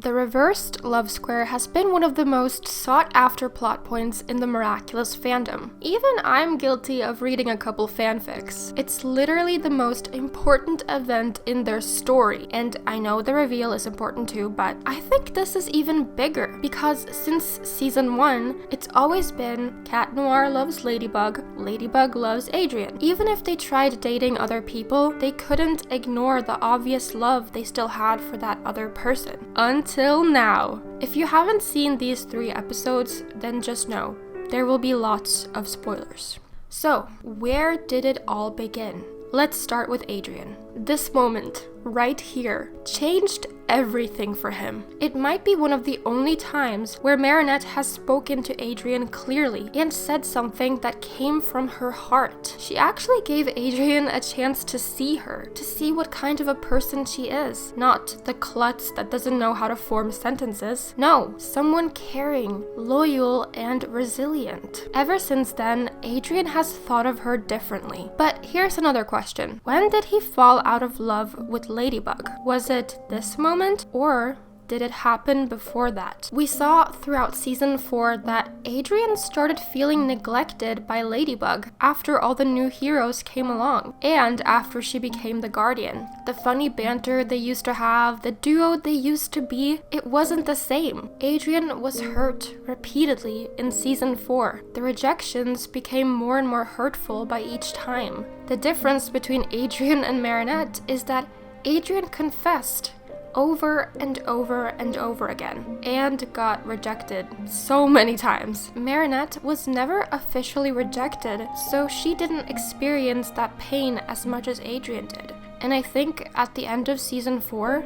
The reversed love square has been one of the most sought-after plot points in the Miraculous fandom. Even I'm guilty of reading a couple fanfics. It's literally the most important event in their story, and I know the reveal is important too, but I think this is even bigger, because since season 1, it's always been Cat Noir loves Ladybug, Ladybug loves Adrien. Even if they tried dating other people, they couldn't ignore the obvious love they still had for that other person. Until now. If you haven't seen these 3 episodes, then just know, there will be lots of spoilers. So, where did it all begin? Let's start with Adrien. This moment, right here, changed everything for him. It might be one of the only times where Marinette has spoken to Adrien clearly and said something that came from her heart. She actually gave Adrien a chance to see her, to see what kind of a person she is. Not the klutz that doesn't know how to form sentences. No, someone caring, loyal, and resilient. Ever since then, Adrien has thought of her differently. But here's another question. When did he fall out of love with Ladybug? Was it this moment? Or did it happen before that? We saw throughout season 4 that Adrien started feeling neglected by Ladybug after all the new heroes came along, and after she became the Guardian. The funny banter they used to have, the duo they used to be, it wasn't the same. Adrien was hurt repeatedly in season 4. The rejections became more and more hurtful by each time. The difference between Adrien and Marinette is that Adrien confessed over and over and over again, and got rejected so many times. Marinette was never officially rejected, so she didn't experience that pain as much as Adrien did. And I think at the end of season 4,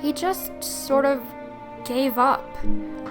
he just sort of gave up.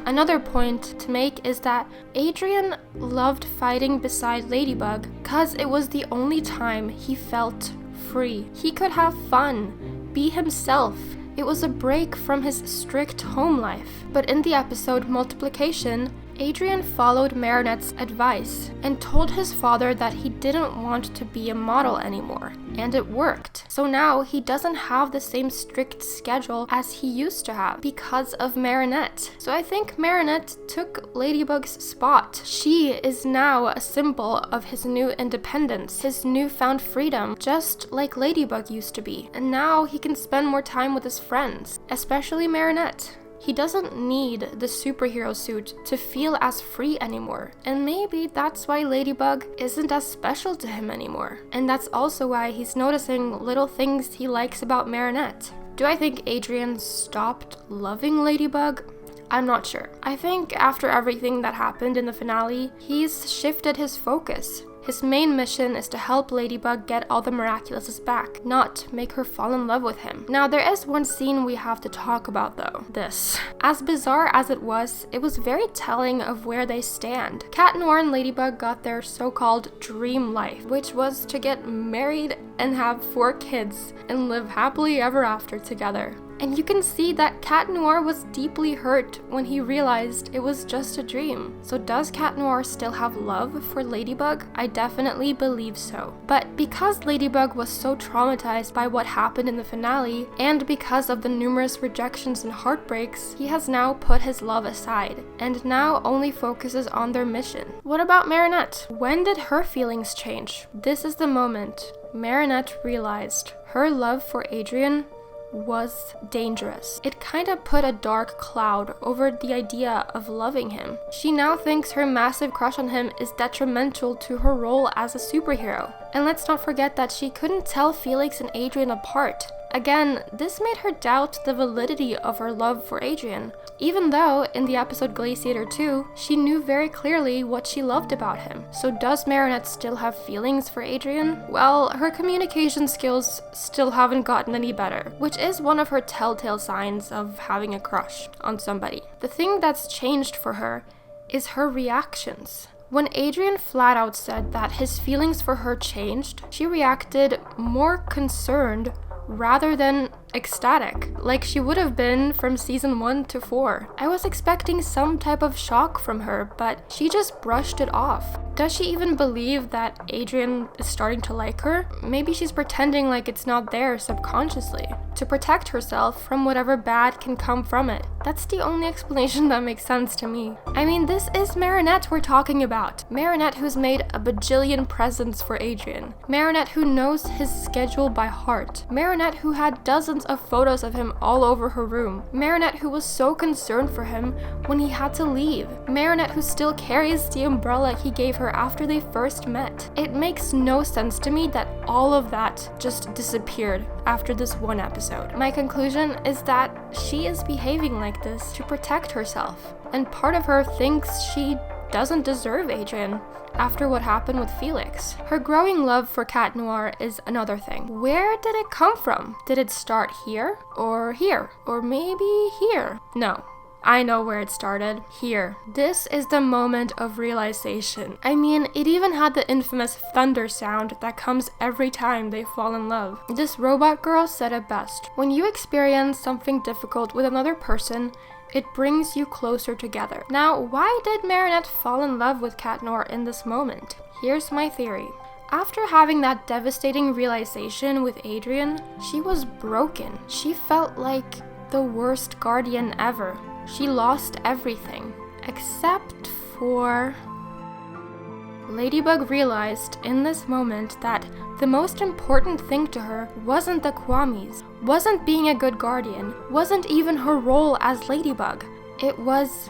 Another point to make is that Adrien loved fighting beside Ladybug because it was the only time he felt free. He could have fun, be himself. It was a break from his strict home life. But in the episode Multiplication, Adrien followed Marinette's advice and told his father that he didn't want to be a model anymore. And it worked. So now he doesn't have the same strict schedule as he used to have because of Marinette. So I think Marinette took Ladybug's spot. She is now a symbol of his new independence, his newfound freedom, just like Ladybug used to be. And now he can spend more time with his friends, especially Marinette. He doesn't need the superhero suit to feel as free anymore. And maybe that's why Ladybug isn't as special to him anymore. And that's also why he's noticing little things he likes about Marinette. Do I think Adrien stopped loving Ladybug? I'm not sure. I think after everything that happened in the finale, he's shifted his focus. His main mission is to help Ladybug get all the Miraculouses back, not make her fall in love with him. Now, there is one scene we have to talk about though. This. As bizarre as it was very telling of where they stand. Cat Noir and Ladybug got their so-called dream life, which was to get married and have 4 kids and live happily ever after together. And you can see that Cat Noir was deeply hurt when he realized it was just a dream. So does Cat Noir still have love for Ladybug? I definitely believe so. But because Ladybug was so traumatized by what happened in the finale, and because of the numerous rejections and heartbreaks, he has now put his love aside, and now only focuses on their mission. What about Marinette? When did her feelings change? This is the moment Marinette realized her love for Adrien was dangerous. It kinda put a dark cloud over the idea of loving him. She now thinks her massive crush on him is detrimental to her role as a superhero. And let's not forget that she couldn't tell Felix and Adrien apart. Again, this made her doubt the validity of her love for Adrien, even though in the episode Glaciator 2, she knew very clearly what she loved about him. So does Marinette still have feelings for Adrien? Well, her communication skills still haven't gotten any better, which is one of her telltale signs of having a crush on somebody. The thing that's changed for her is her reactions. When Adrien flat out said that his feelings for her changed, she reacted more concerned rather than ecstatic, like she would have been from season 1 to 4. I was expecting some type of shock from her, but she just brushed it off. Does she even believe that Adrian is starting to like her? Maybe she's pretending like it's not there subconsciously, to protect herself from whatever bad can come from it. That's the only explanation that makes sense to me. I mean, this is Marinette we're talking about. Marinette who's made a bajillion presents for Adrian. Marinette who knows his schedule by heart. Marinette who had dozens of photos of him all over her room. Marinette who was so concerned for him when he had to leave. Marinette who still carries the umbrella he gave her after they first met. It makes no sense to me that all of that just disappeared after this one episode. My conclusion is that she is behaving like this to protect herself, and part of her thinks she doesn't deserve Adrian after what happened with Felix. Her growing love for Cat Noir is another thing. Where did it come from? Did it start here? Or here? Or maybe here? No. I know where it started. Here. This is the moment of realization. I mean, it even had the infamous thunder sound that comes every time they fall in love. This robot girl said it best. When you experience something difficult with another person, it brings you closer together. Now, why did Marinette fall in love with Cat Noir in this moment? Here's my theory. After having that devastating realization with Adrian, she was broken. She felt like the worst guardian ever. She lost everything, except for... Ladybug realized in this moment that the most important thing to her wasn't the Kwamis, wasn't being a good guardian, wasn't even her role as Ladybug. It was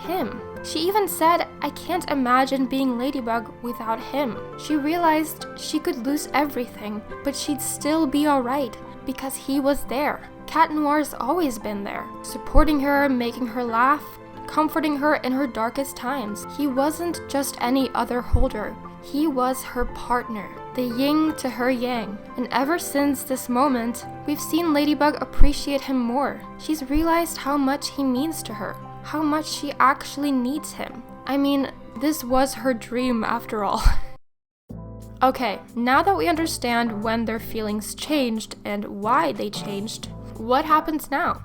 him. She even said, "I can't imagine being Ladybug without him." She realized she could lose everything, but she'd still be alright because he was there. Cat Noir's always been there, supporting her, making her laugh, comforting her in her darkest times. He wasn't just any other holder. He was her partner, the yin to her yang. And ever since this moment, we've seen Ladybug appreciate him more. She's realized how much he means to her, how much she actually needs him. I mean, this was her dream after all. Okay, now that we understand when their feelings changed and why they changed, what happens now?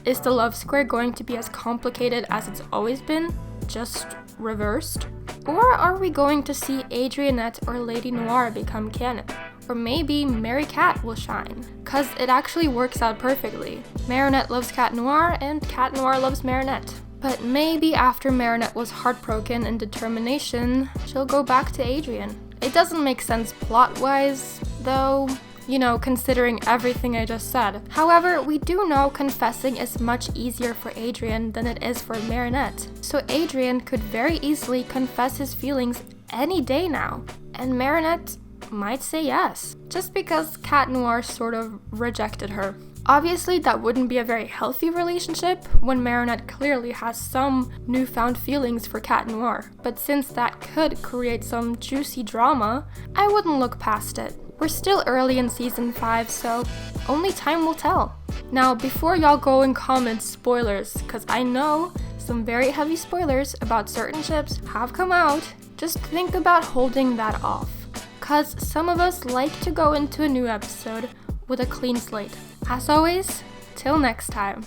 Is the love square going to be as complicated as it's always been, just reversed? Or are we going to see Adrianette or Lady Noir become canon? Or maybe Mary Cat will shine, cause it actually works out perfectly. Marinette loves Cat Noir and Cat Noir loves Marinette. But maybe after Marinette was heartbroken in determination, she'll go back to Adrian. It doesn't make sense plot-wise, though, you know, considering everything I just said. However, we do know confessing is much easier for Adrian than it is for Marinette. So Adrian could very easily confess his feelings any day now, and Marinette might say yes, just because Cat Noir sort of rejected her. Obviously, that wouldn't be a very healthy relationship when Marinette clearly has some newfound feelings for Cat Noir, but since that could create some juicy drama, I wouldn't look past it. We're still early in season 5, so only time will tell. Now, before y'all go and comment spoilers, cause I know some very heavy spoilers about certain ships have come out, just think about holding that off, cause some of us like to go into a new episode with a clean slate. As always, till next time.